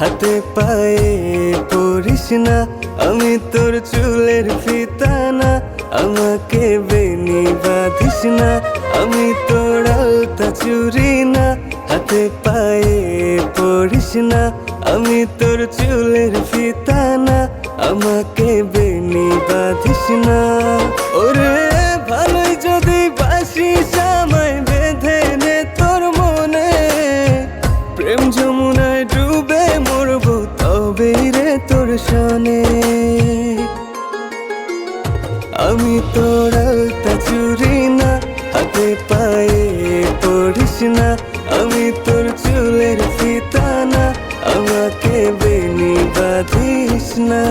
হাতে পায়ে পড়িস না, আমি তোর চুলের ফিতা না। আমাকে বেনি বাঁধিস না, আমি তোর আলতা চুরি না। হাতে পায়ে পড়িস না, আমি তোর চুলের ফিতা না। আমাকে বেনি বাঁধিস না। ওরে ভালোই যদি বাসিস আমায় বেঁধে নে তোর মনে। প্রেম যমুনায় ডুবে মরবো তবেই রে তোর সনে। আমি তোর আলতা চুরি না, হাতে পায়ে পড়িস না। আমি তোর চুলের ফিতা না, আমাকে বেনি বাঁধিস না।